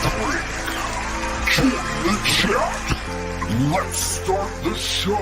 Join the chat. Let's start the show.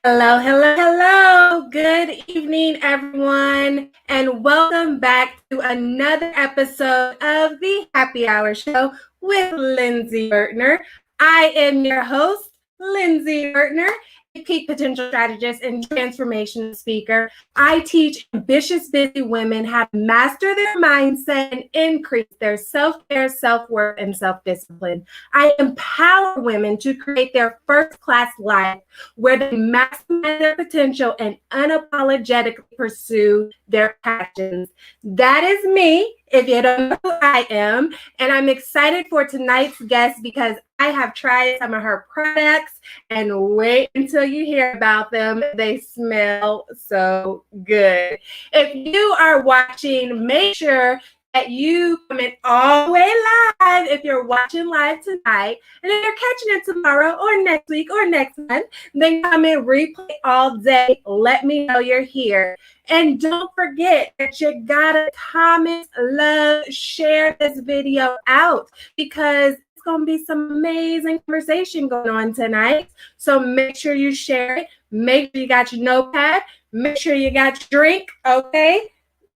Hello, hello, hello. Good evening, everyone, and welcome back to another episode of the Happy Hour Show with Lindsey Vertner. I am your host, Lindsey Vertner, a peak potential strategist and transformation speaker. I teach ambitious, busy women how to master their mindset and increase their self-care, self-worth, and self-discipline. I empower women to create their first-class life where they maximize their potential and unapologetically pursue their passions. That is me, if you don't know who I am. And I'm excited for tonight's guest because I have tried some of her products, and wait until you hear about them. They smell so good. If you are watching, make sure that you comment all the way live if you're watching live tonight. And if you're catching it tomorrow or next week or next month, then comment replay all day. Let me know you're here. And don't forget that you gotta comment, love, share this video out because it's gonna be some amazing conversation going on tonight. So make sure you share it. Make sure you got your notepad. Make sure you got your drink, okay?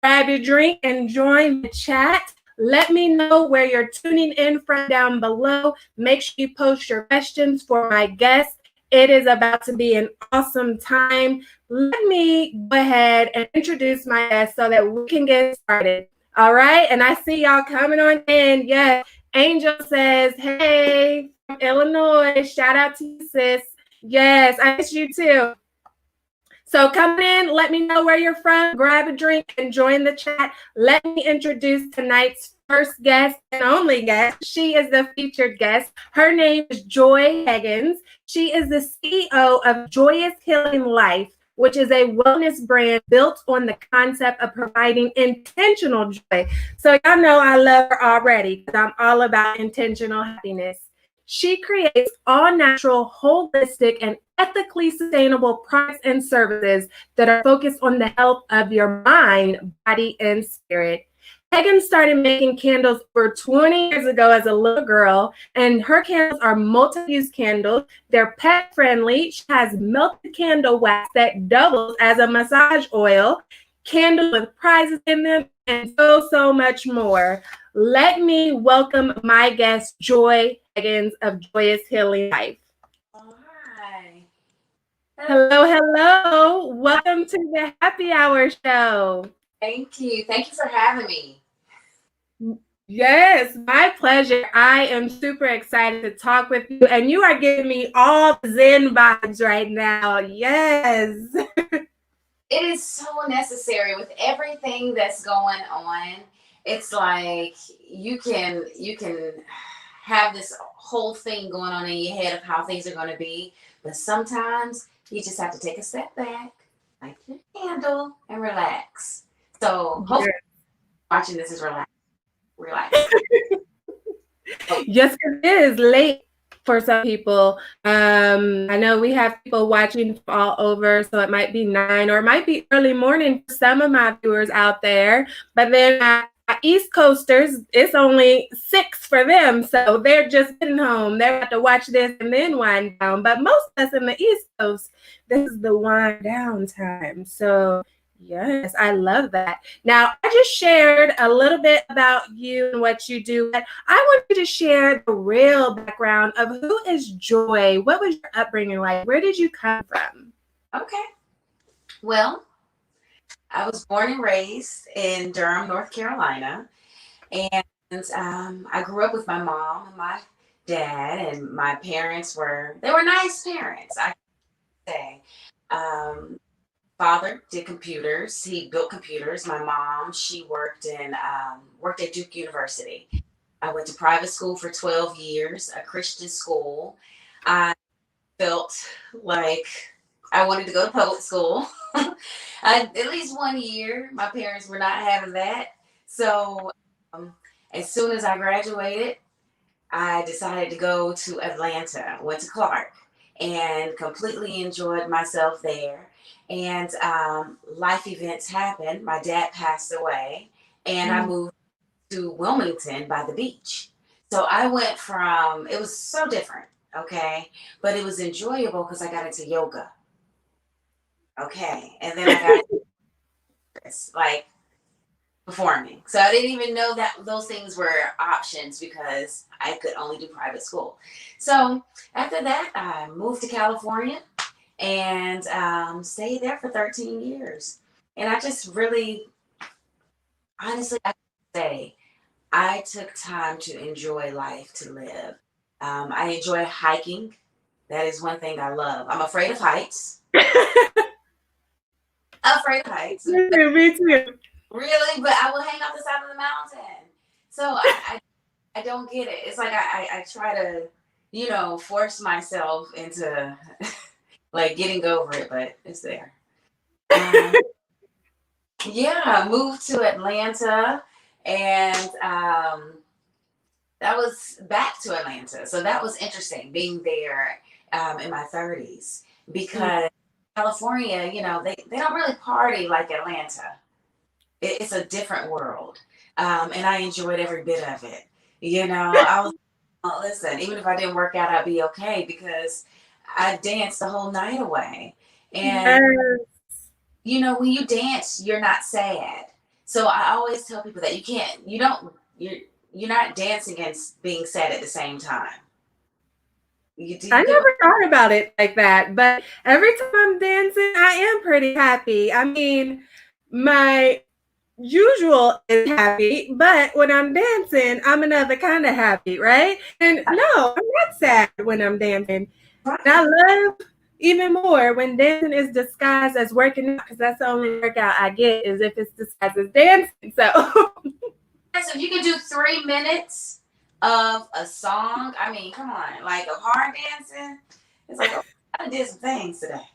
Grab your drink and join the chat. Let me know where you're tuning in from down below. Make sure you post your questions for my guests. It is about to be an awesome time. Let me go ahead and introduce my guest so that we can get started. All right. And I see y'all coming on in. Yes. Angel says, hey, from Illinois. Shout out to you, sis. Yes, I miss you too. So come in, let me know where you're from, grab a drink, and join the chat. Let me introduce tonight's first guest and only guest. She is the featured guest. Her name is Joi Heggins. She is the CEO of Joyous Healing Life, which is a wellness brand built on the concept of providing intentional joy. So y'all know I love her already because I'm all about intentional happiness. She creates all-natural, holistic, and ethically sustainable products and services that are focused on the health of your mind, body, and spirit. Heggins started making candles over 20 years ago as a little girl, and her candles are multi-use candles. They're pet-friendly. She has melted candle wax that doubles as a massage oil, candles with prizes in them, and so much more. Let me welcome my guest, Joi Heggins of Joyous Healing Life. Oh, hi. Hello, hello. Welcome to the Happy Hour Show. Thank you. Thank you for having me. Yes, my pleasure. I am super excited to talk with you, and you are giving me all Zen vibes right now. Yes. It is so necessary with everything that's going on. It's like you can have this whole thing going on in your head of how things are going to be, but sometimes you just have to take a step back, light your candle, and relax. So hopefully watching this is relax. Yes, it is late for some people. I know we have people watching all over, so it might be 9 or it might be early morning for some of my viewers out there. But then my East Coasters, it's only 6 for them, so they're just getting home. They're about to watch this and then wind down. But most of us in the East Coast, this is the wind down time. So yes, I love that. Now, I just shared a little bit about you and what you do, but I want you to share the real background of who is Joi. What was your upbringing like? Where did you come from? Okay. Well, I was born and raised in Durham, North Carolina, and I grew up with my mom and my dad, and my parents were nice parents, I can say. Father did computers. He built computers. My mom, she worked at Duke University. I went to private school for 12 years, a Christian school. I felt like I wanted to go to public school. At least 1 year, my parents were not having that. So as soon as I graduated, I decided to go to Atlanta, went to Clark, and completely enjoyed myself there. And life events happened. My dad passed away, and I moved to Wilmington by the beach. So I went from, it was so different, okay? But it was enjoyable because I got into yoga, okay? And then I got like performing. So I didn't even know that those things were options because I could only do private school. So after that, I moved to California and stayed there for 13 years. And I just really, honestly, I can say I took time to enjoy life, to live. I enjoy hiking. That is one thing I love. I'm afraid of heights. Afraid of heights. Me too. Really? But I will hang off the side of the mountain. So I don't get it. It's like I try to, force myself into like getting over it, but it's there. Yeah, I moved to Atlanta and that was back to Atlanta. So that was interesting being there in my 30s because California, they don't really party like Atlanta. It's a different world. And I enjoyed every bit of it. I was, listen, even if I didn't work out, I'd be okay because I danced the whole night away. And, when you dance, you're not sad. So I always tell people that you're not dancing and being sad at the same time. I never thought about it like that, but every time I'm dancing, I am pretty happy. I mean, my usual is happy, but when I'm dancing, I'm another kind of happy, right? And no, I'm not sad when I'm dancing. And I love even more when dancing is disguised as working out because that's the only workout I get is if it's disguised as dancing. So if you can do 3 minutes of a song, I mean, come on, like a hard dancing, it's like, I did some things today.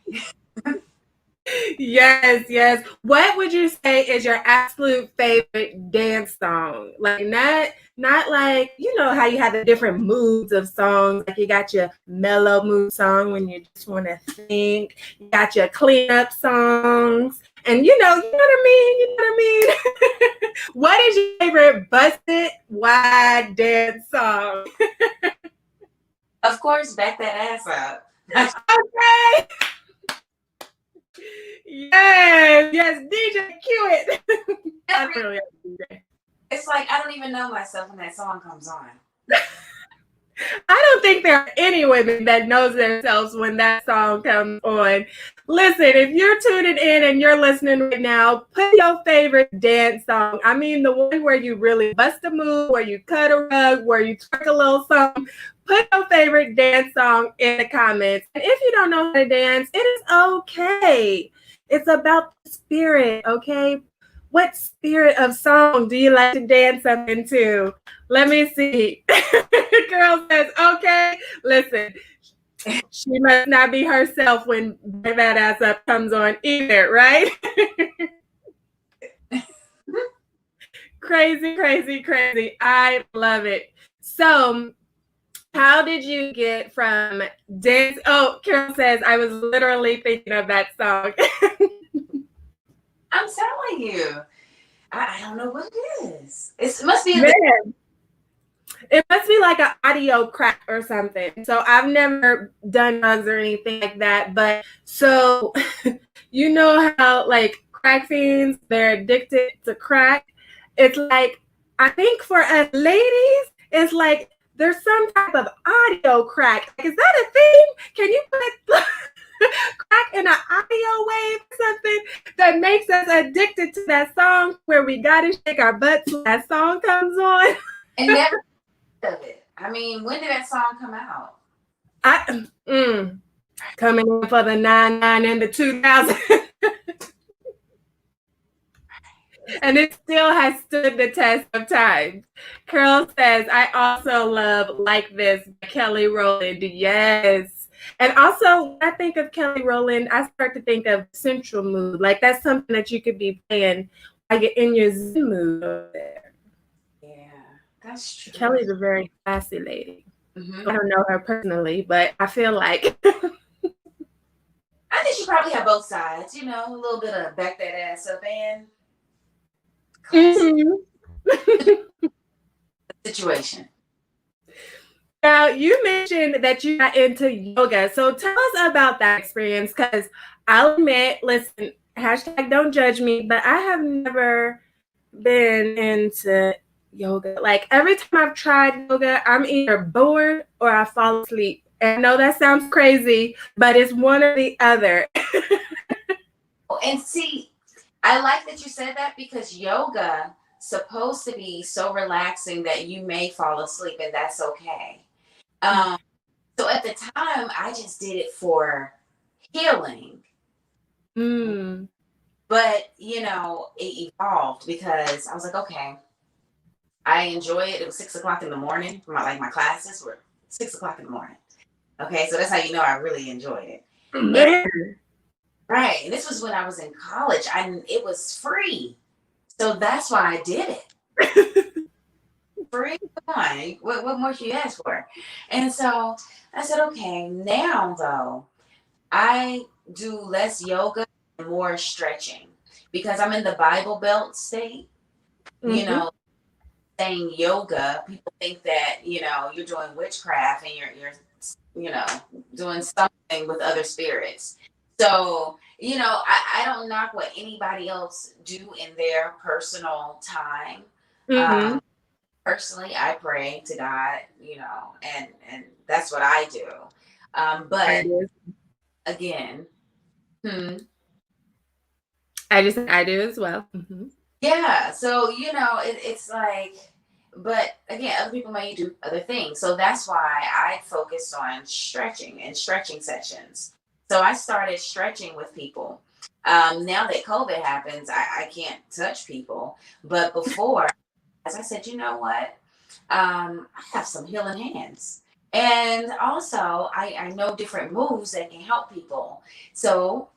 Yes. What would you say is your absolute favorite dance song? Like not like, how you have the different moods of songs. Like you got your mellow mood song when you just want to think. You got your cleanup songs. And you know what I mean? What is your favorite busted wide dance song? Of course, back that ass up. Okay. Yes, DJ, cue it. I really have to DJ. It's like I don't even know myself when that song comes on. I don't think there are any women that knows themselves when that song comes on. Listen, if you're tuning in and you're listening right now, put your favorite dance song. I mean, the one where you really bust a move, where you cut a rug, where you twerk a little something. Put your favorite dance song in the comments. And if you don't know how to dance, it is okay. It's about the spirit, okay? What spirit of song do you like to dance up into? Let me see. Girl says, okay. Listen, she must not be herself when Back That Ass Up comes on either, right? Crazy. I love it. So, how did you get from dance? Oh, Carol says, I was literally thinking of that song. I'm telling you. I don't know what it is. It must be it must be like an audio crack or something. So I've never done drugs or anything like that. But so you know how like crack fiends, they're addicted to crack. It's like, I think for us ladies, it's like there's some type of audio crack. Like, is that a thing? Can you put crack in an audio wave or something that makes us addicted to that song where we gotta shake our butts when that song comes on? And never of it. I mean, when did that song come out? Coming in for the 99 and the 2000. And it still has stood the test of time. Carol says, I also love Like This by Kelly Rowland. Yes. And also, when I think of Kelly Rowland, I start to think of Central Mood. Like that's something that you could be playing while you're in your Zen mood over there. Yeah, that's true. Kelly's a very classy lady. Mm-hmm. I don't know her personally, but I feel like I think she probably had both sides, you know, a little bit of back that ass up and situation. Now, you mentioned that you got into yoga. So tell us about that experience because I'll admit, listen, hashtag don't judge me, but I have never been into yoga. Like every time I've tried yoga, I'm either bored or I fall asleep. And I know that sounds crazy, but it's one or the other. And see, I like that you said that because yoga supposed to be so relaxing that you may fall asleep and that's okay. So at the time, I just did it for healing. But, you know, it evolved because I was like, okay, I enjoy it. It was 6 o'clock in the morning. My classes were 6 o'clock in the morning. Okay, so that's how you know I really enjoyed it. Right. And this was when I was in college. It was free. So that's why I did it. Free? Come on. What more should you ask for? And so I said, okay, now though, I do less yoga and more stretching because I'm in the Bible Belt state. Mm-hmm. You know, saying yoga, people think that, you know, you're doing witchcraft and you're you know, doing something with other spirits. So, you know, I don't knock what anybody else do in their personal time. Mm-hmm. Personally, I pray to God, you know, and that's what I do. But again, I do as well. Mm-hmm. Yeah. So, you know, it's like, but again, other people may do other things. So that's why I focused on stretching and stretching sessions. So I started stretching with people. Now that COVID happens, I can't touch people. But before, as I said, you know what? I have some healing hands. And also, I know different moves that can help people. So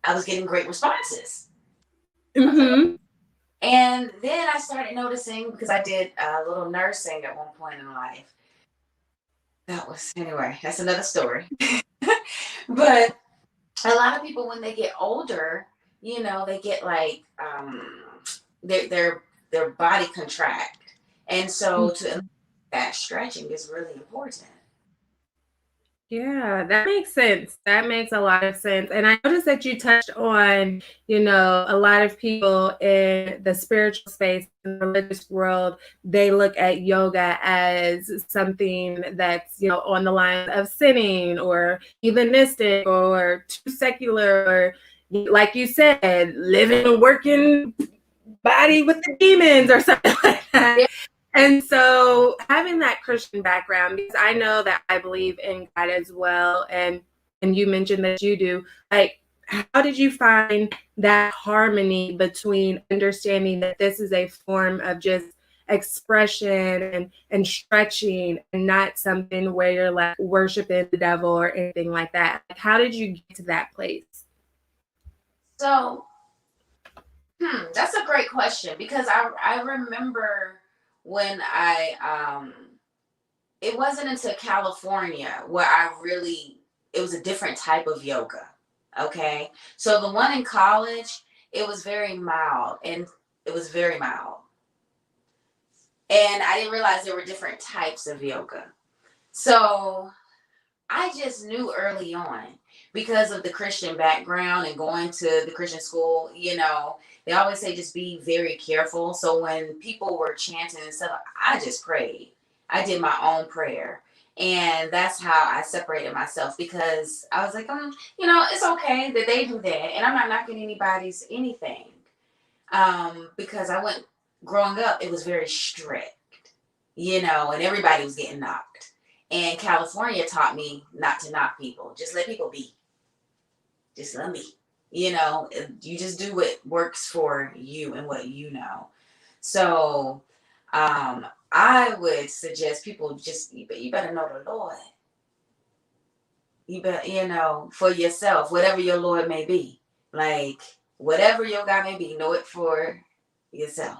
I was getting great responses. Mm-hmm. And then I started noticing, because I did a little nursing at one point in life. Anyway, that's another story. But a lot of people, when they get older, you know, they get like, their body contract. And so that stretching is really important. Yeah, that makes sense. That makes a lot of sense. And I noticed that you touched on, you know, a lot of people in the spiritual space, in the religious world, they look at yoga as something that's, you know, on the line of sinning or heathenistic or too secular or, like you said, living a working body with the demons or something like that. Yeah. And so having that Christian background, because I know that I believe in God as well, and you mentioned that you do, like, how did you find that harmony between understanding that this is a form of just expression and stretching and not something where you're like worshiping the devil or anything like that? Like, how did you get to that place? So, that's a great question because I remember when it wasn't until California where it was a different type of yoga. Okay. So the one in college, it was very mild and it was very mild. And I didn't realize there were different types of yoga. So I just knew early on because of the Christian background and going to the Christian school, you know, they always say just be very careful. So when people were chanting and stuff, I just prayed. I did my own prayer. And that's how I separated myself because I was like, you know, it's okay that they do that. And I'm not knocking anybody's anything. Because growing up, it was very strict. and everybody was getting knocked. And California taught me not to knock people. Just let people be. Just let them be. You just do what works for you and what you know. So I would suggest people you better know the Lord. You better, for yourself, whatever your Lord may be. Like, whatever your God may be, know it for yourself.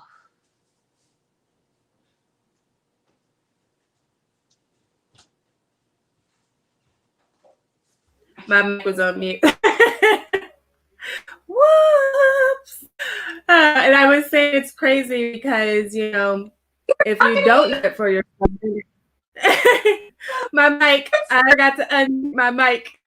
My mic was on mute. Whoops. And I was saying it's crazy because, if you don't know it for yourself, my mic, I forgot to unmute my mic.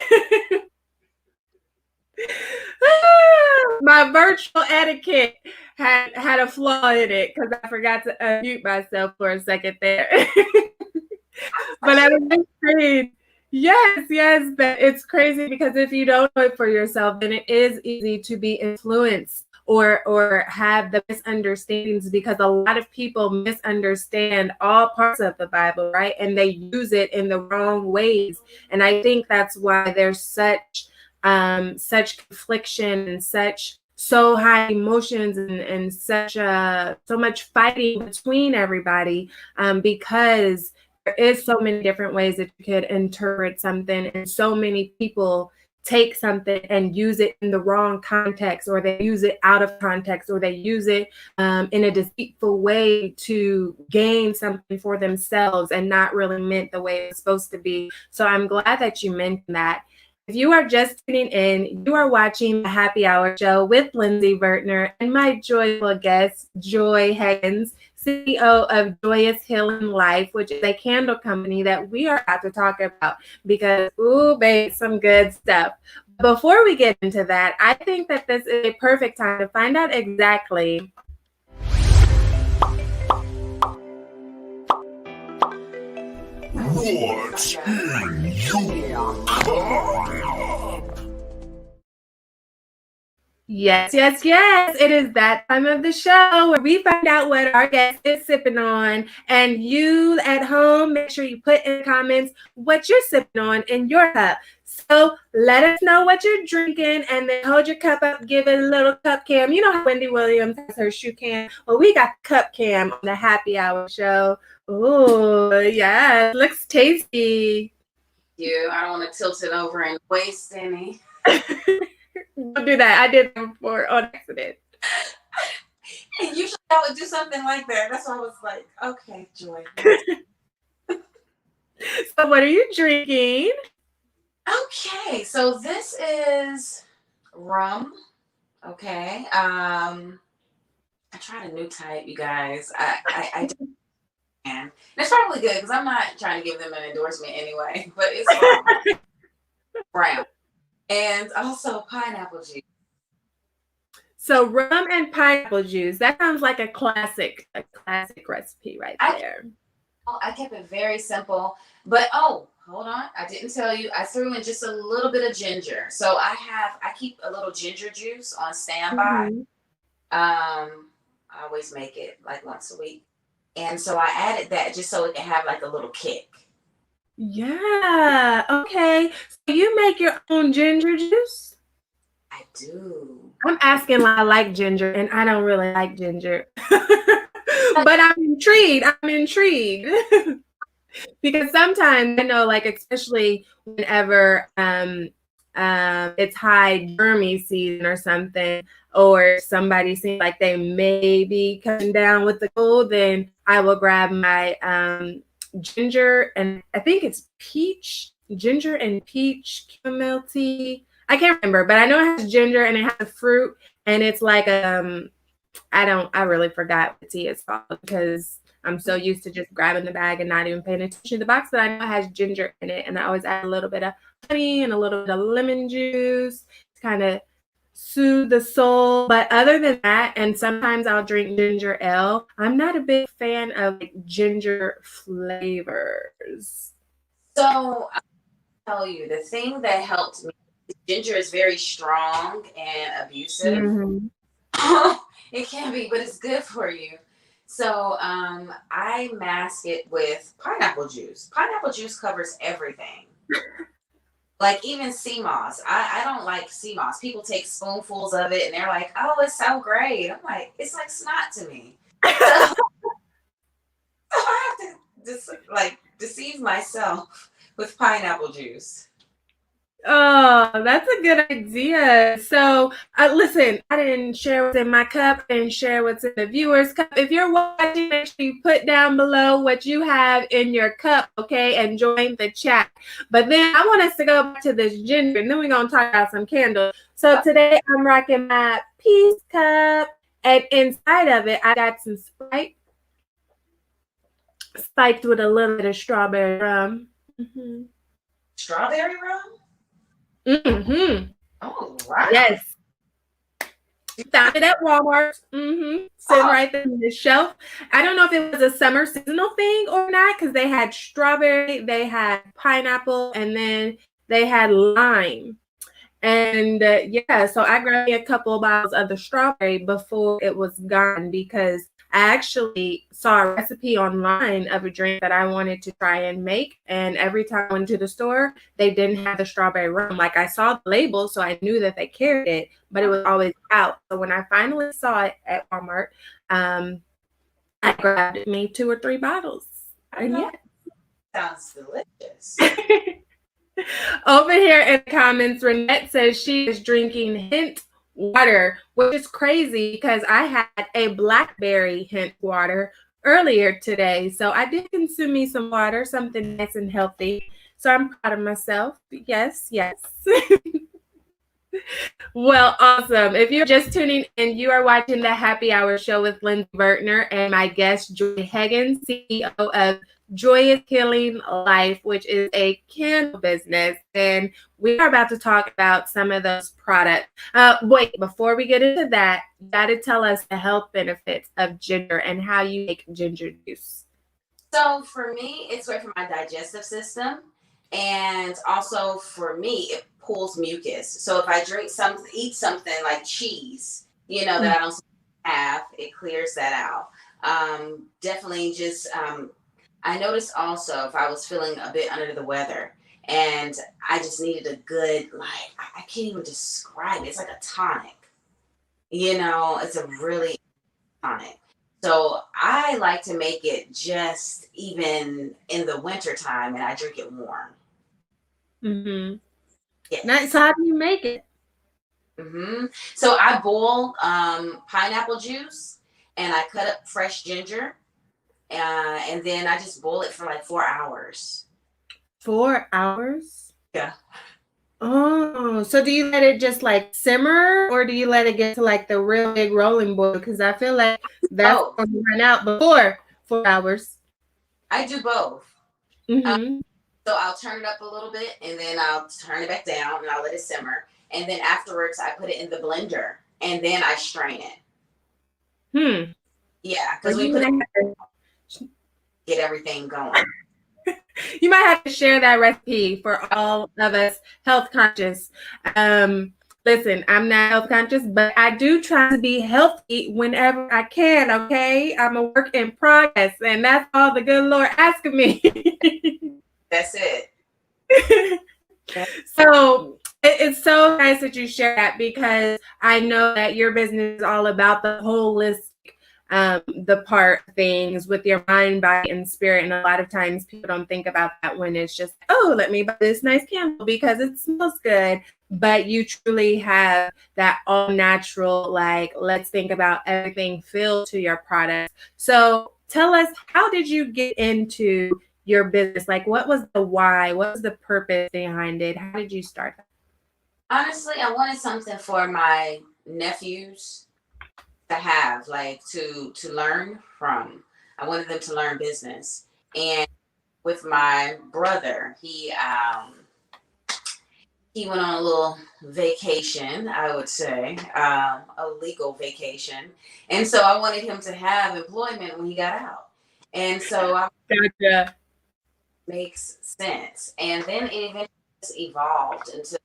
My virtual etiquette had a flaw in it because I forgot to unmute myself for a second there. But I was just saying, yes, but it's crazy because if you don't know it for yourself, then it is easy to be influenced or have the misunderstandings, because a lot of people misunderstand all parts of the Bible, right? And they use it in the wrong ways. And I think that's why there's such confliction and so high emotions and so much fighting between everybody, because there is so many different ways that you could interpret something, and so many people take something and use it in the wrong context, or they use it out of context, or they use it in a deceitful way to gain something for themselves and not really meant the way it's supposed to be. So I'm glad that you mentioned that. If you are just tuning in, you are watching the Happy Hour Show with Lindsey Vertner and my joyful guest, Joi Heggins, CEO of Joyous Healing Life, which is a candle company that we are about to talk about because, ooh, babe, some good stuff. Before we get into that, I think that this is a perfect time to find out exactly What's in your cup? Yes. It is that time of the show where we find out what our guest is sipping on. And you at home, make sure you put in the comments what you're sipping on in your cup. So let us know what you're drinking, and then hold your cup up, give it a little cup cam. You know how Wendy Williams has her shoe cam? Well, we got cup cam on the Happy Hour Show. Ooh, yeah, it looks tasty. I don't want to tilt it over and waste any. Don't do that. I did that before on accident. And usually I would do something like that. That's why I was like, okay, Joy. So what are you drinking? Okay, so this is rum. Okay. I tried a new type, you guys. I did. And it's probably good because I'm not trying to give them an endorsement anyway, but it's brown. And also pineapple juice. So rum and pineapple juice. That sounds like a classic recipe right there. I kept it very simple. But hold on. I didn't tell you. I threw in just a little bit of ginger. So I keep a little ginger juice on standby. Mm-hmm. I always make it like once a week. And so I added that just so it can have like a little kick. Yeah. Okay. So you make your own ginger juice? I do. I'm asking why I like ginger, and I don't really like ginger. But I'm intrigued. Because sometimes, I know, like, especially whenever it's high germy season or something, or somebody seems like they may be coming down with the cold, then I will grab my ginger, and I think it's ginger and peach chamomile tea. I can't remember, but I know it has ginger and it has a fruit, and it's like I really forgot what tea it's called because I'm so used to just grabbing the bag and not even paying attention to the box, but I know it has ginger in it, and I always add a little bit of honey and a little bit of lemon juice to kind of soothe the soul. But other than that, and sometimes I'll drink ginger ale, I'm not a big fan of ginger flavors. So I'll tell you, the thing that helped me, ginger is very strong and abusive. Mm-hmm. It can be, but it's good for you. So I mask it with pineapple juice. Pineapple juice covers everything. Like even sea moss. I don't like sea moss. People take spoonfuls of it and they're like, oh, it's so great. I'm like, it's like snot to me. So I have to just like deceive myself with pineapple juice. Oh, that's a good idea. So, listen, I didn't share what's in my cup and share what's in the viewer's cup. If you're watching, make sure you put down below what you have in your cup, okay, and join the chat. But then I want us to go back to this ginger, and then we're going to talk about some candles. So today I'm rocking my peace cup, and inside of it, I got some Sprite spiked with a little bit of strawberry rum. Mm-hmm. Strawberry rum? Mm-hmm. Oh, wow. Yes. Found it at Walmart. Sitting right there on the shelf. I don't know if it was a summer seasonal thing or not, because they had strawberry, they had pineapple, and then they had lime. And yeah, so I grabbed me a couple of bottles of the strawberry before it was gone, because I actually saw a recipe online of a drink that I wanted to try and make. And every time I went to the store, they didn't have the strawberry rum. Like I saw the label, so I knew that they carried it, but it was always out. So when I finally saw it at Walmart, I grabbed me 2 or 3 bottles. And yeah. Sounds delicious. Over here in the comments, Renette says she is drinking hint water, which is crazy because I had a blackberry hint water earlier today. So I did consume me some water, something nice and healthy. So I'm proud of myself. Yes, yes. Well, awesome. If you're just tuning in, you are watching the Happy Hour Show with Lindsey Vertner and my guest, Joi Heggins, CEO of Joyous Healing Life, which is a candle business. And we are about to talk about some of those products. Wait, before we get into that, you got to tell us the health benefits of ginger and how you make ginger juice. So for me, it's great for my digestive system. And also for me, it pulls mucus. So if I eat something like cheese, that I don't have, it clears that out. Definitely just, I noticed also if I was feeling a bit under the weather and I just needed a good, like, I can't even describe it. It's like a tonic, it's a really tonic. So I like to make it just even in the winter time and I drink it warm. Mm-hmm. Yes. Nice. So how do you make it? So I boil pineapple juice and I cut up fresh ginger and then I just boil it for like 4 hours. 4 hours? Yeah. Oh, so do you let it just like simmer or do you let it get to like the real big rolling boil? Because I feel like that's going to run out before 4 hours. I do both. So I'll turn it up a little bit and then I'll turn it back down and I'll let it simmer. And then afterwards I put it in the blender and then I strain it. Yeah, because we put it, get everything going. You might have to share that recipe for all of us health conscious. Listen, I'm not health conscious, but I do try to be healthy whenever I can, okay? I'm a work in progress, and that's all the good Lord asking me. That's it. So it's so nice that you share that because I know that your business is all about the holistic the part things with your mind, body, and spirit. And a lot of times people don't think about that when it's just, oh, let me buy this nice candle because it smells good. But you truly have that all natural, like, let's think about everything feel to your product. So tell us, how did you get into your business? Like, what was the why? What was the purpose behind it? How did you start that? Honestly, I wanted something for my nephews to have, like to learn from. I wanted them to learn business. And with my brother, he went on a little vacation, I would say, a legal vacation. And so I wanted him to have employment when he got out. And so Gotcha. Makes sense. And then it eventually just evolved until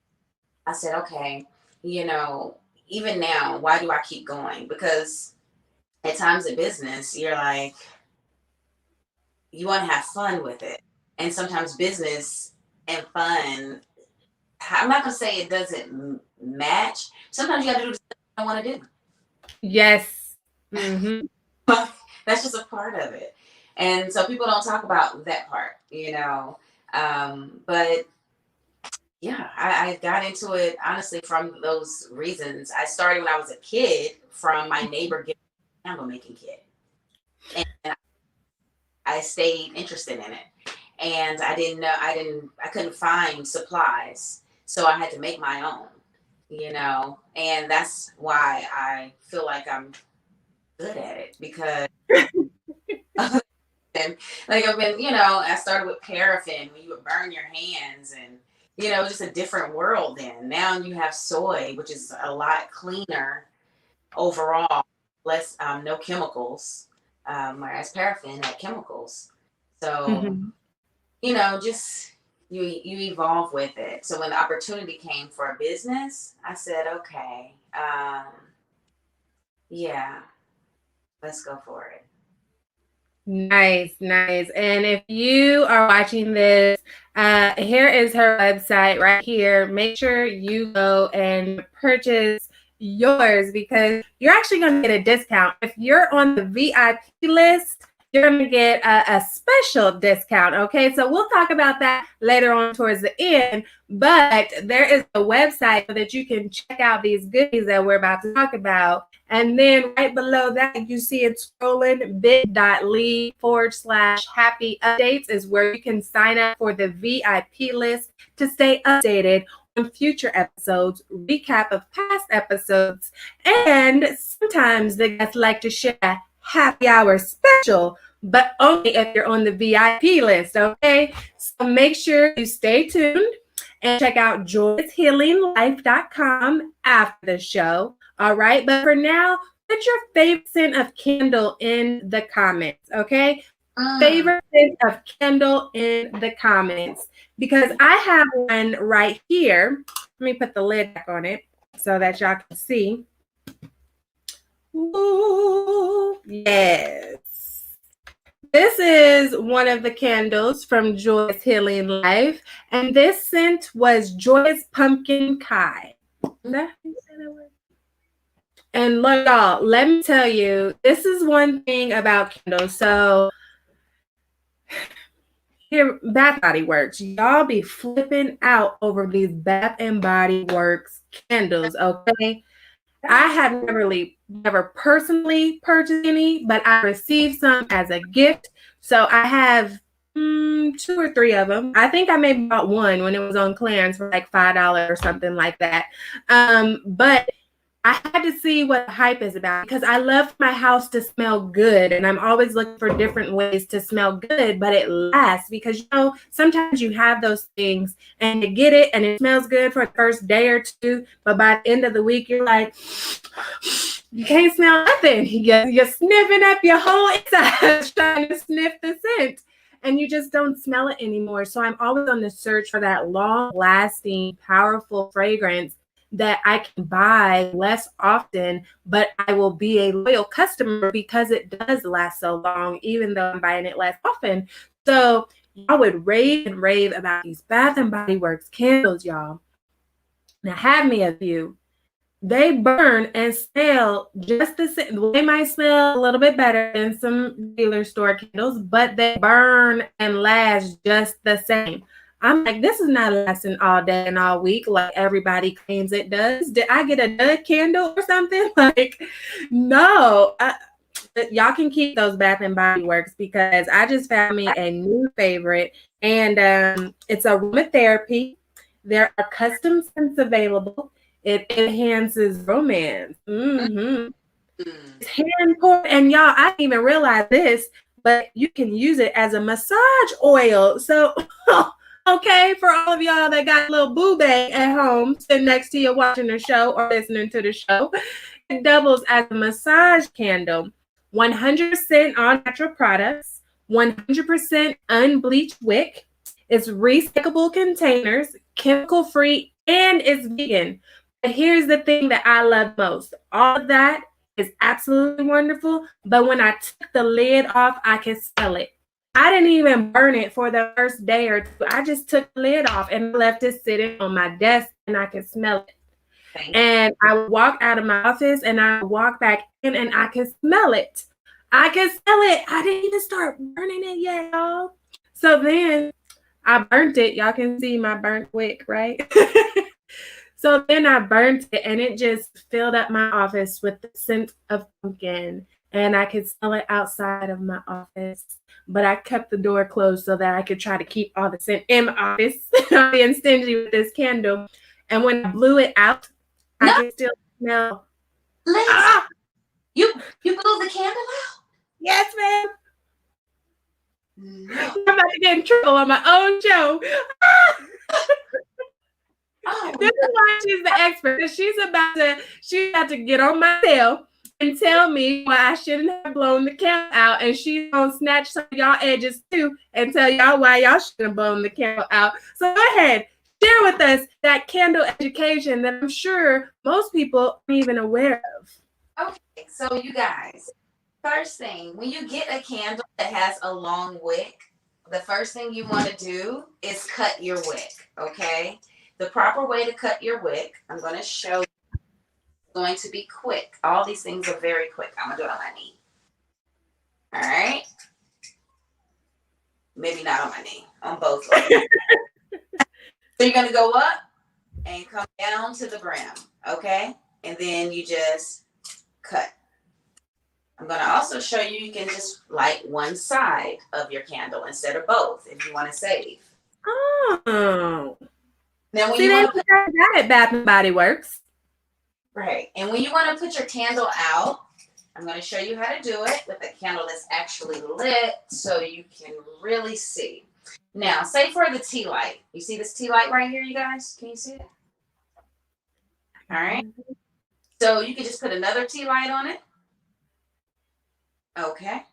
I said, okay, even now, why do I keep going? Because at times in business, you're like, you want to have fun with it. And sometimes business and fun, I'm not going to say it doesn't match. Sometimes you got to do the stuff you don't want to do. Yes. Mm-hmm. That's just a part of it. And so people don't talk about that part, you know. But yeah, I got into it honestly from those reasons. I started when I was a kid from my neighbor giving me a candle making kit. And I stayed interested in it. And I couldn't find supplies. So I had to make my own, you know. And that's why I feel like I'm good at it, because and like I've been, you know, I started with paraffin when you would burn your hands, and you know, just a different world then. Now you have soy, which is a lot cleaner overall, less no chemicals, whereas paraffin had chemicals. So, Mm-hmm. you know, just you evolve with it. So when the opportunity came for a business, I said, okay, yeah, let's go for it. Nice, nice. And if you are watching this, here is her website right here. Make sure you go and purchase yours because you're actually going to get a discount. If you're on the VIP list, you're going to get a special discount. Okay, so we'll talk about that later on towards the end. But there is a website so that you can check out these goodies that we're about to talk about. And then right below that, you see it scrolling bit.ly/happy updates is where you can sign up for the VIP list to stay updated on future episodes, recap of past episodes, and sometimes the guests like to share a happy hour special, but only if you're on the VIP list, okay? So make sure you stay tuned and check out joyshealinglife.com after the show. All right. But for now, put your favorite scent of candle in the comments. Okay. Favorite scent of candle in the comments. Because I have one right here. Let me put the lid back on it so that y'all can see. Ooh, yes. This is one of the candles from Joy's Healing Life. And this scent was Joy's Pumpkin Pie. And look, y'all, let me tell you, this is one thing about candles. So here, Bath Body Works, y'all be flipping out over these Bath and Body Works candles, okay? I have never personally purchased any, but I received some as a gift. So I have 2 or 3 of them. I think I maybe bought one when it was on clearance for like $5 or something like that. But I had to see what the hype is about because I love my house to smell good, and I'm always looking for different ways to smell good, but it lasts because, you know, sometimes you have those things and you get it and it smells good for the first day or two, but by the end of the week, you're like, you can't smell nothing. You're sniffing up your whole inside trying to sniff the scent, and you just don't smell it anymore. So I'm always on the search for that long-lasting, powerful fragrance that I can buy less often, but I will be a loyal customer because it does last so long, even though I'm buying it less often. So y'all would rave and rave about these Bath and Body Works candles, y'all. Now have me a few. They burn and smell just the same. They might smell a little bit better than some dealer store candles, but they burn and last just the same. I'm like, this is not lasting all day and all week like everybody claims it does. Did I get a dud candle or something? Like, no. Y'all can keep those Bath and Body Works because I just found me a new favorite, and it's aromatherapy. There are custom scents available. It enhances romance. It's hand poured, and y'all, I didn't even realize this, but you can use it as a massage oil. So okay, for all of y'all that got a little boo bag at home sitting next to you watching the show or listening to the show, it doubles as a massage candle. 100% all natural products, 100% unbleached wick. It's recyclable containers, chemical free, and it's vegan. But here's the thing that I love most. All of that is absolutely wonderful. But when I took the lid off, I could smell it. I didn't even burn it for the first day or two. I just took the lid off and left it sitting on my desk, and I could smell it. And I would walk out of my office and I would walk back in and I could smell it. I could smell it. I didn't even start burning it yet, y'all. So then I burnt it. Y'all can see my burnt wick, right? So then I burnt it and it just filled up my office with the scent of pumpkin. And I could smell it outside of my office. But I kept the door closed so that I could try to keep all the scent in my office. I'm being stingy with this candle. And when I blew it out, I can still smell. Lindsey, you blew the candle out? Yes, ma'am. No. I'm about to get in trouble on my own show. Oh, This is why she's the expert. She's about to get on my tail and tell me why I shouldn't have blown the candle out, and she's gonna snatch some of y'all edges too and tell y'all why y'all shouldn't have blown the candle out. So go ahead, share with us that candle education that I'm sure most people aren't even aware of. okay, so you guys, first thing, when you get a candle that has a long wick, the first thing you want to do is cut your wick, okay? The proper way to cut your wick, I'm going to show you. It's going to be quick. All these things are very quick. I'm going to do it on my knee. All right? Maybe not on my knee, on both. So you're going to go up and come down to the brim, okay? And then you just cut. I'm going to also show you, you can just light one side of your candle instead of both if you want to save. Oh. Now, when See, you they want to put that at Bath and Body Works. right, and when you want to put your candle out, I'm going to show you how to do it with a candle that's actually lit so you can really see. Now, say for the tea light. You see this tea light right here, you guys? Can you see it? All right. So you can just put another tea light on it. Okay.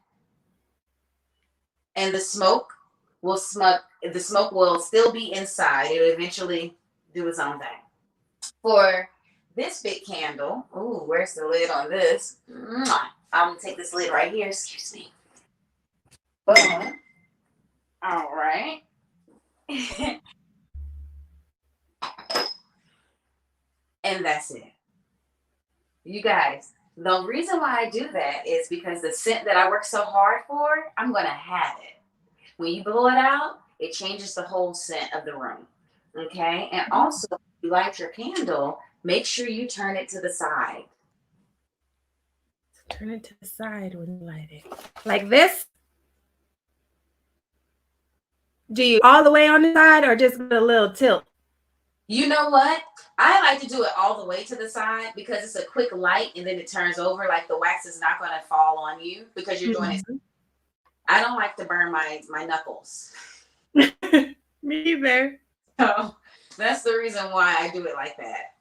And the smoke will still be inside. It'll eventually do its own thing. For this big candle, ooh, where's the lid on this? I'm gonna take this lid right here. Excuse me. Boom. All right. And that's it. You guys, the reason why I do that is because the scent that I work so hard for, I'm gonna have it. When you blow it out, it changes the whole scent of the room. Okay? And also, if you light your candle, make sure you turn it to the side. Turn it to the side when you light it. Like this? Do you all the way on the side or just a little tilt? You know what? I like to do it all the way to the side because it's a quick light and then it turns over. Like the wax is not going to fall on you because you're doing it. I don't like to burn my knuckles. Me either. So that's the reason why I do it like that.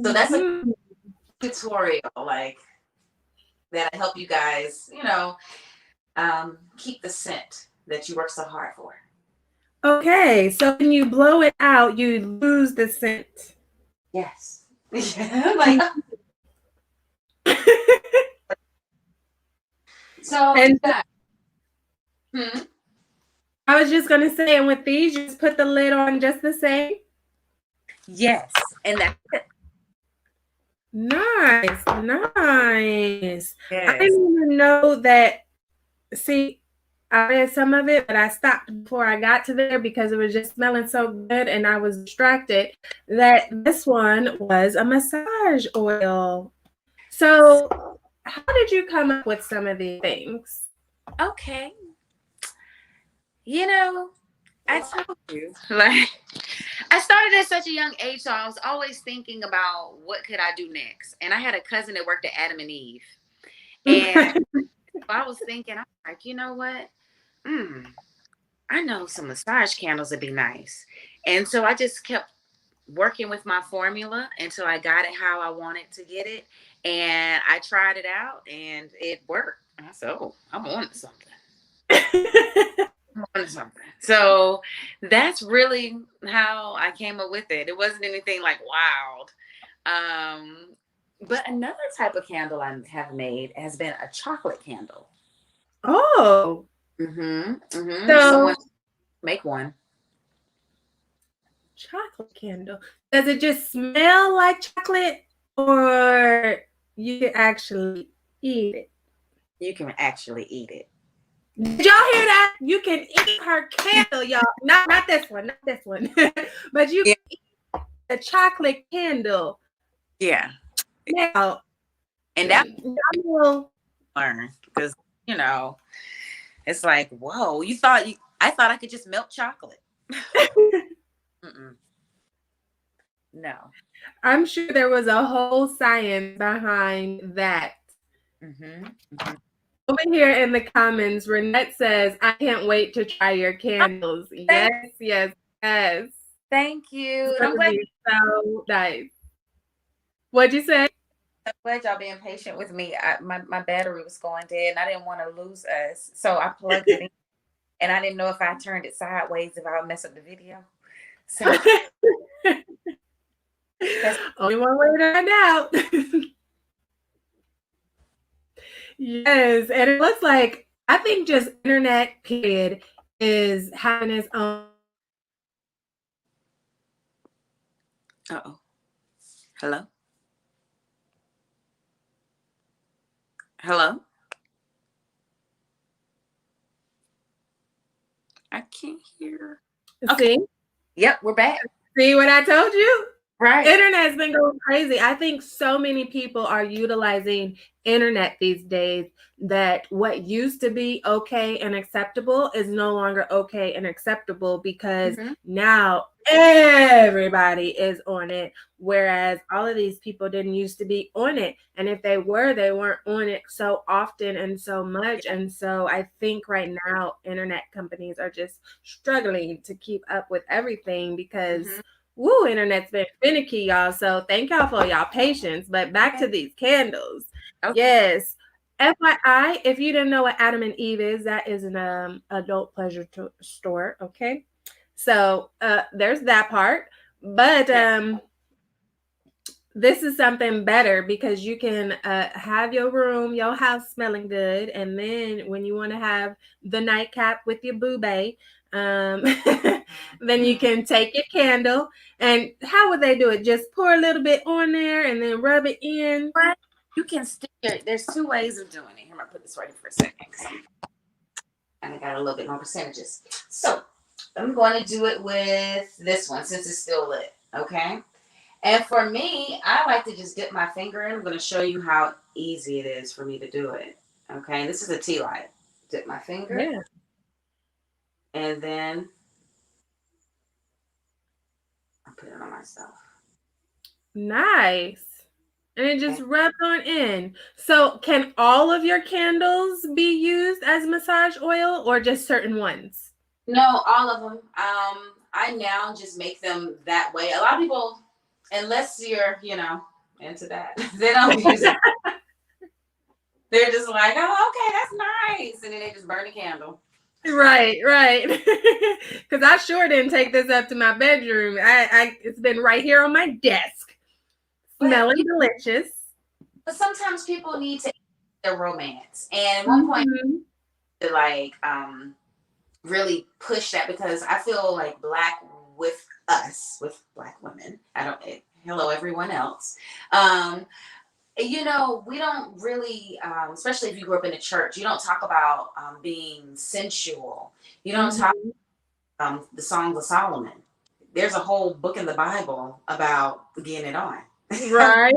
So that's a tutorial like that'll help you guys, keep the scent that you work so hard for. Okay, so when you blow it out, you lose the scent. Yes. Like so. And Hmm? I was just gonna say, and with these, you just put the lid on just the same. Yes, and that's it. Nice. Yes. I didn't even know that. See, I read some of it, but I stopped before I got to there because it was just smelling so good and I was distracted that this one was a massage oil. So how did you come up with some of these things? Okay. I told you, like, I started at such a young age, so I was always thinking about what could I do next. And I had a cousin that worked at Adam and Eve. And I was thinking, I'm like, you know what? I know some massage candles would be nice. And so I just kept working with my formula until I got it how I wanted to get it. And I tried it out and it worked. And I said, oh, I'm on to something. So that's really how I came up with it. It wasn't anything like wild. But another type of candle I have made has been a chocolate candle. Oh. So Someone make one. chocolate candle. Does it just smell like chocolate, or you can actually eat it? You can actually eat it. Did y'all hear that? You can eat her candle, y'all. Not this one, not this one. But you can eat the chocolate candle. Yeah. Now, And that will learn, because it's like, whoa, I thought I could just melt chocolate. No. I'm sure there was a whole science behind that. Over here in the comments, Renette says, I can't wait to try your candles. Yes. Thank you. I'm glad. So nice. What'd you say? I'm glad y'all being patient with me. My battery was going dead and I didn't want to lose us. So I plugged it in and I didn't know if I turned it sideways if I would mess up the video. So that's only one way to find out. Yes, and it looks like, I think just internet period is having its own. Uh-oh. Hello? Hello? I can't hear. Okay. See? Yep, we're back. See what I told you? Right. Internet's been going crazy. I think so many people are utilizing internet these days that what used to be okay and acceptable is no longer okay and acceptable, because now everybody is on it, whereas all of these people didn't used to be on it. And if they were, they weren't on it so often and so much. And so I think right now internet companies are just struggling to keep up with everything, because woo, internet's been finicky, y'all. So thank y'all for y'all patience. But back to these candles. Okay. Yes. FYI, if you didn't know what Adam and Eve is, that is an adult pleasure store. Okay. So there's that part. But this is something better, because you can have your room, your house smelling good. And then when you want to have the nightcap with your boo-bae, then you can take your candle. And how would they do it? Just pour a little bit on there and then rub it in. You can stick it. There's two ways of doing it. I'm gonna put this right here for a second. And I got a little bit more percentages. So I'm going to do it with this one since it's still lit. Okay. And for me, I like to just dip my finger in. I'm going to show you how easy it is for me to do it. Okay. This is a tea light. Dip my finger. Yeah. And then I put it on myself. Nice. And it just rubs on in. So can all of your candles be used as massage oil, or just certain ones? No, all of them. I now just make them that way. A lot of people, unless you're, into that, they don't use it. They're just like, oh, okay, that's nice. And then they just burn the candle. Right. Because I sure didn't take this up to my bedroom. It's been right here on my desk. Smelling delicious. But sometimes people need to eat their romance. And at one point, to really push that, because I feel like with Black women, hello everyone else. We don't really, especially if you grew up in a church, you don't talk about being sensual. You don't talk the Songs of Solomon. There's a whole book in the Bible about getting it on. Right.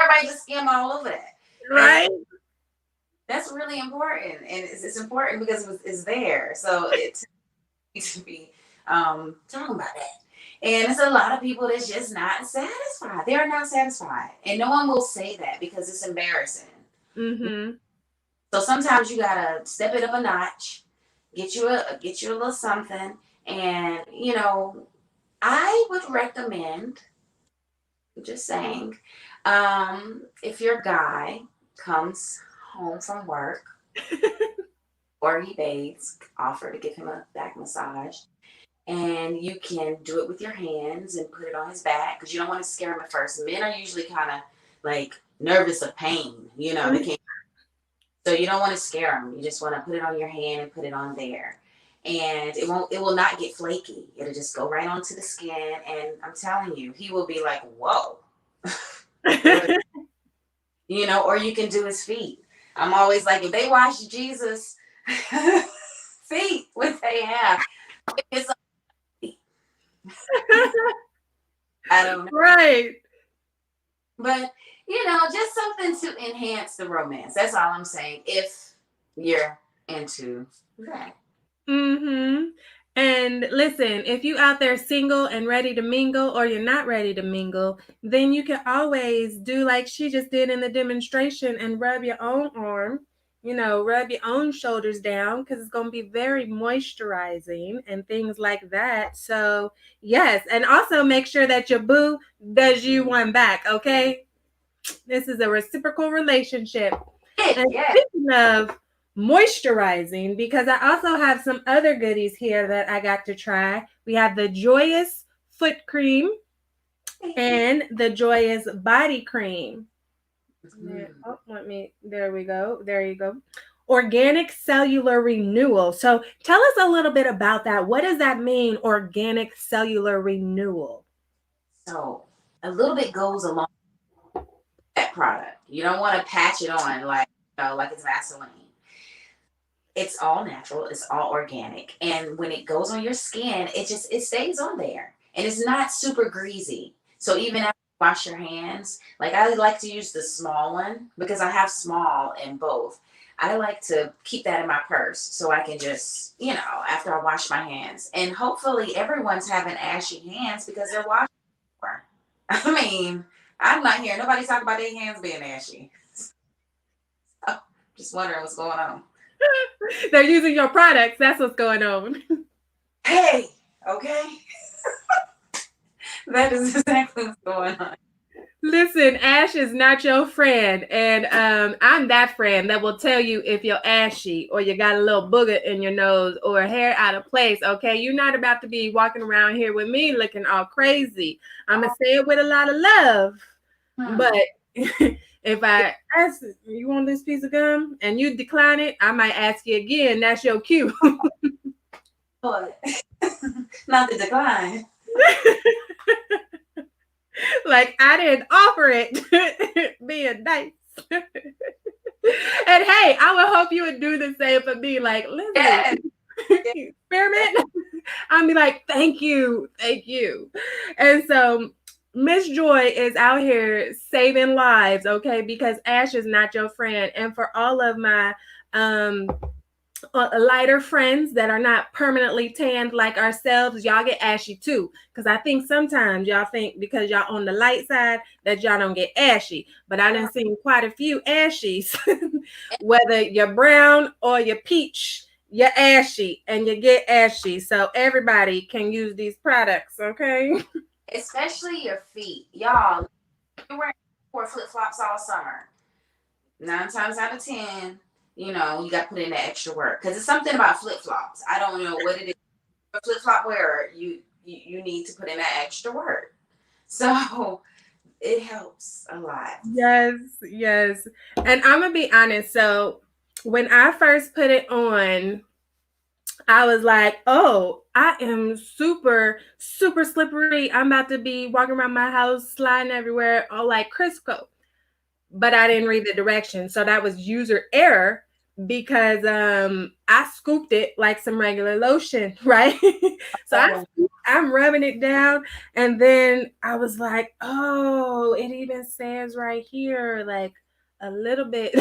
Everybody just skim all over that. Right. And that's really important. And it's important because it's there. So it needs to be talking about that. And it's a lot of people that's just not satisfied. They're not satisfied. And no one will say that because it's embarrassing. So sometimes you gotta step it up a notch, get you a little something. And I would recommend, just saying, if your guy comes home from work or he bathes, offer to give him a back massage. And you can do it with your hands and put it on his back, because you don't want to scare him at first. Men are usually kind of like nervous of pain. You know, they can't. So you don't want to scare them. You just want to put it on your hand and put it on there. And it will not get flaky. It'll just go right onto the skin. And I'm telling you, he will be like, whoa. You know, or you can do his feet. I'm always like, if they wash Jesus' feet, what they have, it's like, I don't know. Right. But, you know, just something to enhance the romance. That's all I'm saying. If you're into that. Mm-hmm. And listen, if you out there single and ready to mingle, or you're not ready to mingle, then you can always do like she just did in the demonstration and rub your own arm, you know, rub your own shoulders down, because it's going to be very moisturizing and things like that. So yes, and also make sure that your boo does you one back, okay? This is a reciprocal relationship. And speaking of moisturizing, because I also have some other goodies here that I got to try. We have the Joyous Foot Cream and the Joyous Body Cream. There we go. There you go. Organic cellular renewal. So tell us a little bit about that. What does that mean, organic cellular renewal? So a little bit goes along with that product. You don't want to patch it on like, you know, like it's Vaseline. It's all natural. It's all organic. And when it goes on your skin, it stays on there. And it's not super greasy. So even after you wash your hands, like I like to use the small one because I have small in both. I like to keep that in my purse so I can just, you know, after I wash my hands. And hopefully everyone's having ashy hands because they're washing more. I mean, I'm not hearing nobody talk about their hands being ashy. So, just wondering what's going on. They're using your products. That's what's going on. Hey, okay. That is exactly what's going on. Listen, ash is not your friend. And I'm that friend that will tell you if you're ashy or you got a little booger in your nose or hair out of place. Okay, you're not about to be walking around here with me looking all crazy. I'm going to say it with a lot of love. But if I ask you want this piece of gum and you decline it, I might ask you again. That's your cue. But not the decline. Like I didn't offer it. Being nice. And hey, I would hope you would do the same for me. Like, listen, experiment. I'll be like, thank you. And so Miss Joy is out here saving lives, okay? Because ash is not your friend. And for all of my lighter friends that are not permanently tanned like ourselves, y'all get ashy too. Because I think sometimes y'all think because y'all on the light side that y'all don't get ashy. But I done seen quite a few ashies. Whether you're brown or you're peach, you're ashy and you get ashy. So everybody can use these products, okay? Especially your feet. Y'all, you wear flip-flops all summer. 9 times out of 10, you know, you got to put in the extra work. Because it's something about flip-flops. I don't know what it is. For flip-flop wearer, you need to put in that extra work. So it helps a lot. Yes. And I'm going to be honest. So when I first put it on, I was like, oh, I am super, super slippery. I'm about to be walking around my house, sliding everywhere, all like Crisco. But I didn't read the directions. So that was user error because I scooped it like some regular lotion, right? So I'm rubbing it down. And then I was like, oh, it even says right here, like a little bit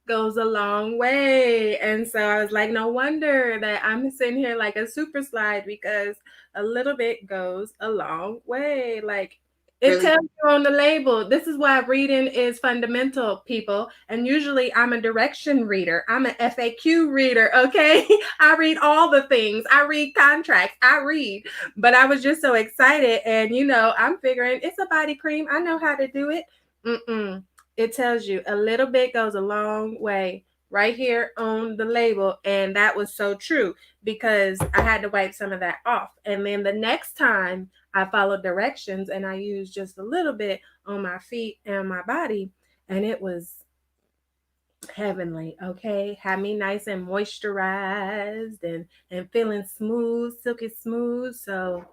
goes a long way. And so I was like, no wonder that I'm sitting here like a super slide, because a little bit goes a long way. Like it tells you on the label. This is why reading is fundamental, people. And usually I'm a direction reader. I'm an FAQ reader, okay? I read all the things. I read contracts. I read. But I was just so excited. And, you know, I'm figuring it's a body cream. I know how to do it. It tells you a little bit goes a long way. right here on the label. And that was so true because I had to wipe some of that off. And then the next time I followed directions and I used just a little bit on my feet and my body, and it was heavenly. Okay, had me nice and moisturized and feeling smooth, silky smooth. So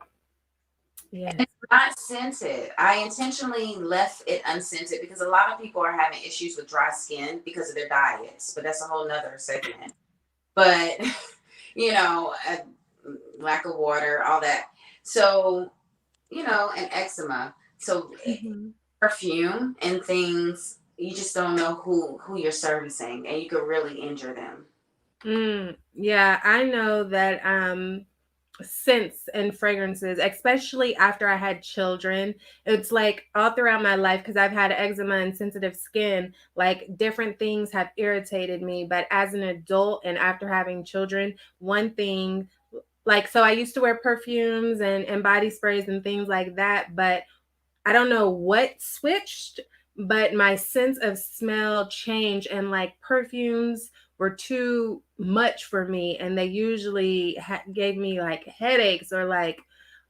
yes. It's not scented. I intentionally left it unscented because a lot of people are having issues with dry skin because of their diets, but that's a whole nother segment. But lack of water, all that. So, and eczema. So Mhm. perfume and things, you just don't know who you're servicing, and you could really injure them. Yeah, I know that scents and fragrances, especially after I had children, it's like all throughout my life, because I've had eczema and sensitive skin, like different things have irritated me. But as an adult and after having children, one thing, like, so I used to wear perfumes and body sprays and things like that, but I don't know what switched, but my sense of smell changed, and like perfumes were too much for me, and they usually gave me like headaches or like,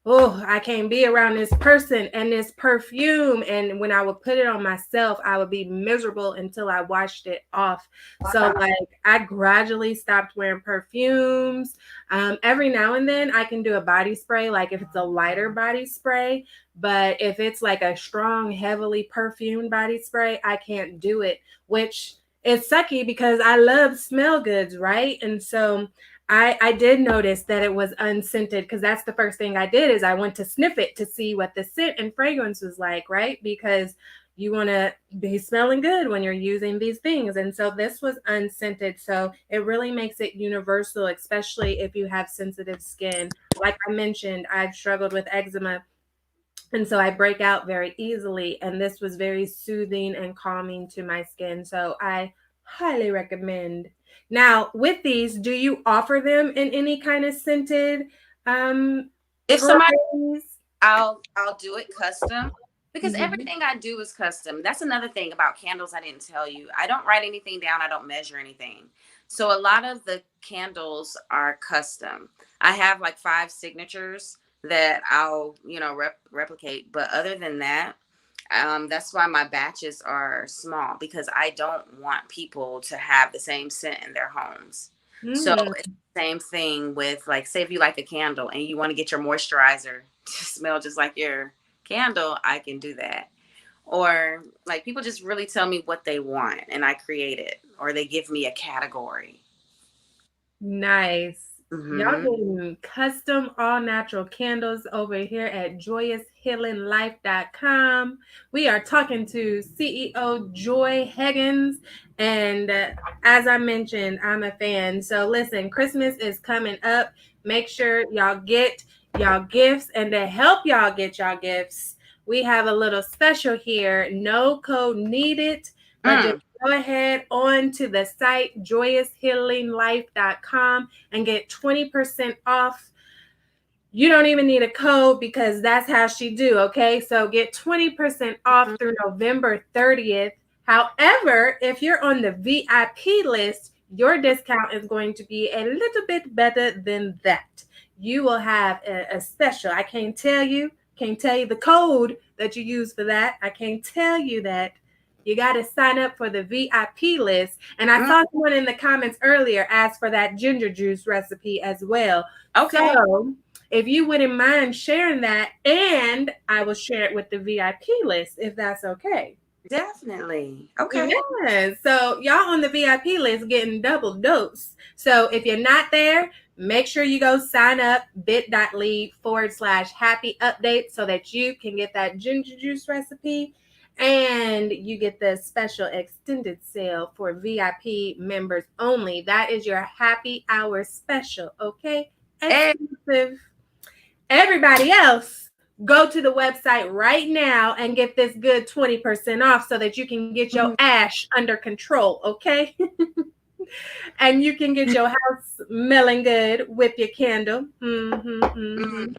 oh, I can't be around this person and this perfume. And when I would put it on myself, I would be miserable until I washed it off. So Wow. like I gradually stopped wearing perfumes. Every now and then I can do a body spray, like if it's a lighter body spray. But if it's like a strong, heavily perfumed body spray, I can't do it, which is sucky because I love smell goods, right? And so I did notice that it was unscented, because that's the first thing I did is I went to sniff it to see what the scent and fragrance was like, right? Because you want to be smelling good when you're using these things. And so this was unscented. So it really makes it universal, especially if you have sensitive skin. Like I mentioned, I've struggled with eczema, and so I break out very easily. And this was very soothing and calming to my skin. So I highly recommend. Now, with these, do you offer them in any kind of scented If somebody, sprays? I'll do it custom because Mhm. everything I do is custom. That's another thing about candles I didn't tell you. I don't write anything down. I don't measure anything. So a lot of the candles are custom. I have like 5 signatures that I'll, replicate. But other than that, that's why my batches are small, because I don't want people to have the same scent in their homes. So Mm. it's the same thing with, like, say if you like a candle and you want to get your moisturizer to smell just like your candle, I can do that. Or like people just really tell me what they want and I create it, or they give me a category. Nice. Y'all Hmm. getting custom all natural candles over here at joyoushealinglife.com. We are talking to CEO Joi Heggins. And as I mentioned, I'm a fan. So listen, Christmas is coming up. Make sure y'all get y'all gifts. And to help y'all get y'all gifts, we have a little special here. No code needed, but just Mm. go ahead on to the site joyoushealinglife.com and get 20% off. You don't even need a code because that's how she do, okay? So get 20% off through November 30th. However, if you're on the VIP list, your discount is going to be a little bit better than that. You will have a special. I can't tell you the code that you use for that. I can't tell you that. You got to sign up for the VIP list. And I Mm. saw someone in the comments earlier ask for that ginger juice recipe as well. Okay. So if you wouldn't mind sharing that, and I will share it with the VIP list if that's okay. Definitely. Okay. Yeah. So y'all on the VIP list getting double dose. So if you're not there, make sure you go sign up bit.ly/happy update so that you can get that ginger juice recipe, and you get the special extended sale for VIP members only. That is your happy hour special. Okay. Hey. Exclusive. Everybody else, go to the website right now and get this good 20% off so that you can get your ash under control, okay? And you can get your house smelling good with your candle. Mm.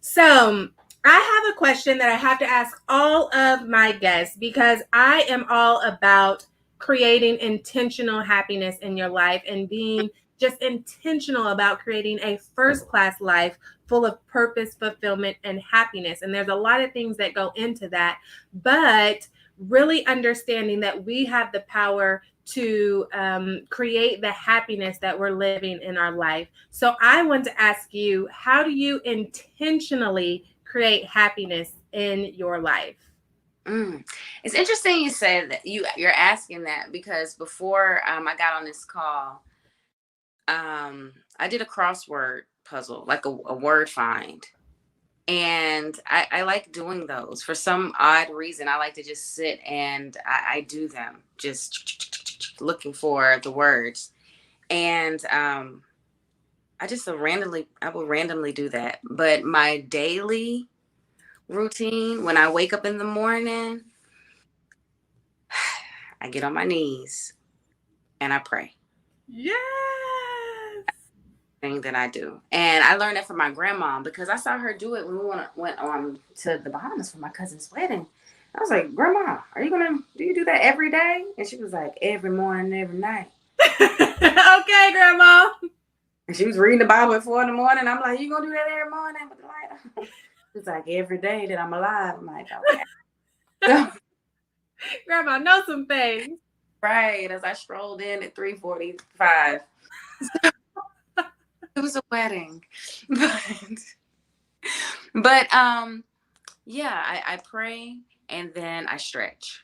So, I have a question that I have to ask all of my guests because I am all about creating intentional happiness in your life and being just intentional about creating a first class life full of purpose, fulfillment, and happiness. And there's a lot of things that go into that, but really understanding that we have the power to create the happiness that we're living in our life. So I want to ask you, how do you intentionally create happiness in your life? It's interesting you said that you're asking that, because before I got on this call, I did a crossword puzzle, like a word find. And I like doing those for some odd reason. I like to just sit and I do them, just looking for the words. And I will randomly do that. But my daily routine, when I wake up in the morning, I get on my knees and I pray. Yes. Thing that I do. And I learned that from my grandma, because I saw her do it when we went on to the Bahamas for my cousin's wedding. I was like, Grandma, do you do that every day? And she was like, every morning, every night. Okay, Grandma. And she was reading the Bible at 4 a.m. I'm like, you gonna do that every morning with the light on? She's like, every day that I'm alive. I'm like, okay. So, Grandma knows some things. right, as I strolled in at 3:45. It was a wedding. But yeah, I pray and then I stretch.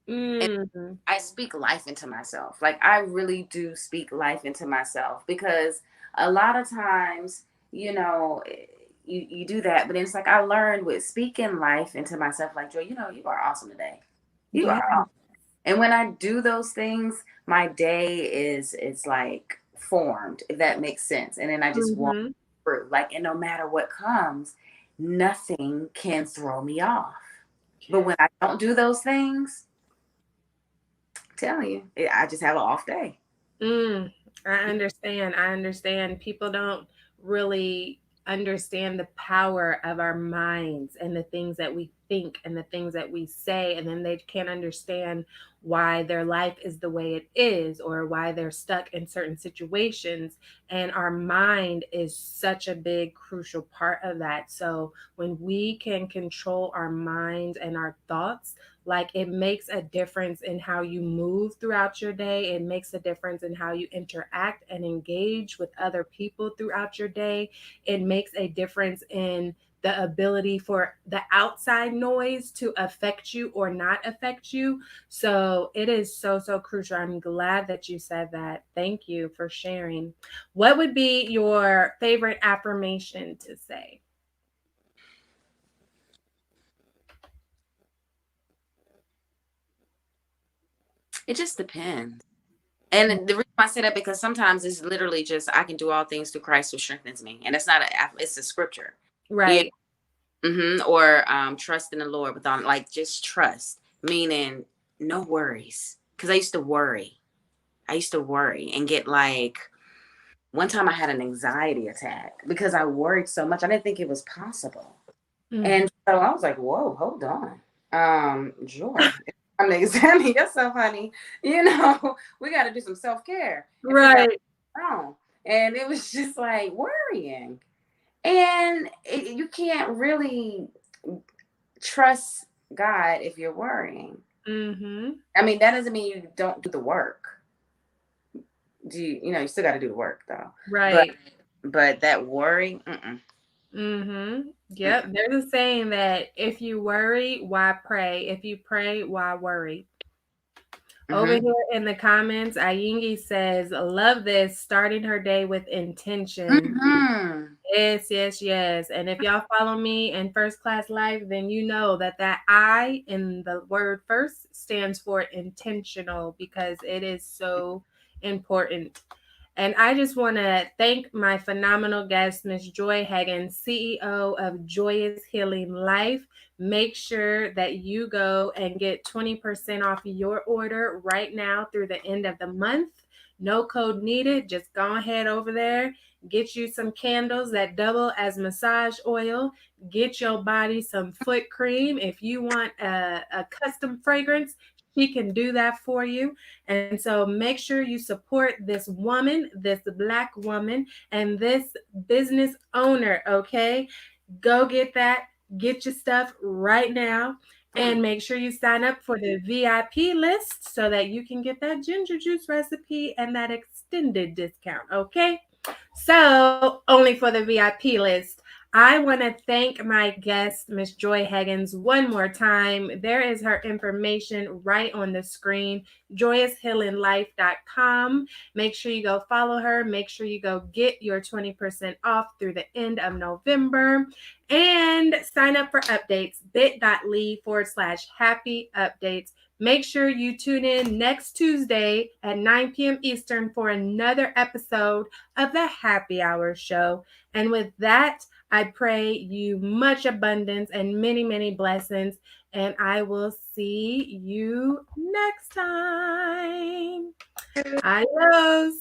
And I speak life into myself. Like, I really do speak life into myself, because a lot of times, you do that, but it's like I learned with speaking life into myself, like, Joy, you are awesome today. You are awesome. And when I do those things, my day is like formed, if that makes sense. And then I just walk through, like, and no matter what comes, nothing can throw me off. But when I don't do those things, I'm telling you, I just have an off day. I understand. People don't really understand the power of our minds and the things that we think and the things that we say, and then they can't understand why their life is the way it is, or why they're stuck in certain situations. And our mind is such a big crucial part of that. So when we can control our minds and our thoughts, like, it makes a difference in how you move throughout your day. It makes a difference in how you interact and engage with other people throughout your day. It makes a difference in the ability for the outside noise to affect you or not affect you. So it is so, so crucial. I'm glad that you said that. Thank you for sharing. What would be your favorite affirmation to say? It just depends. And the reason I say that, because sometimes it's literally just, I can do all things through Christ who strengthens me. And it's not it's a scripture. Right. Or trust in the Lord with all, like, just trust, meaning no worries. Because I used to worry and get, like, one time I had an anxiety attack because I worried so much. I didn't think it was possible. And so I was like, whoa, hold on. Joy, I'm going to examine yourself, honey. We got to do some self-care. Right. And it was just like worrying. And you can't really trust God if you're worrying. I mean, that doesn't mean you don't do the work. You still got to do the work, though. Right. But that worry, Yep. There's a saying that if you worry, why pray? If you pray, why worry? Over here in the comments, Ayingi says, love this, starting her day with intention. Yes. And if y'all follow me in First Class Life, then you know that I in the word first stands for intentional, because it is so important. And I just want to thank my phenomenal guest, Miss Joi Heggins, CEO of Joyous Healing Life. Make sure that you go and get 20% off your order right now through the end of the month. No code needed. Just go ahead over there. Get you some candles that double as massage oil. Get your body some foot cream. If you want a custom fragrance, She can do that for you. And so make sure you support this woman, this Black woman, and this business owner, okay? Go get that. Get your stuff right now. And make sure you sign up for the VIP list so that you can get that ginger juice recipe and that extended discount, okay? So, only for the VIP list. I want to thank my guest, Miss Joi Heggins, one more time. There is her information right on the screen, joyoushealinglife.com. Make sure you go follow her. Make sure you go get your 20% off through the end of November. And sign up for updates, bit.ly/happy updates. Make sure you tune in next Tuesday at 9 p.m. Eastern for another episode of the Happy Hour Show. And with that, I pray you much abundance and many, many blessings. And I will see you next time. Adios.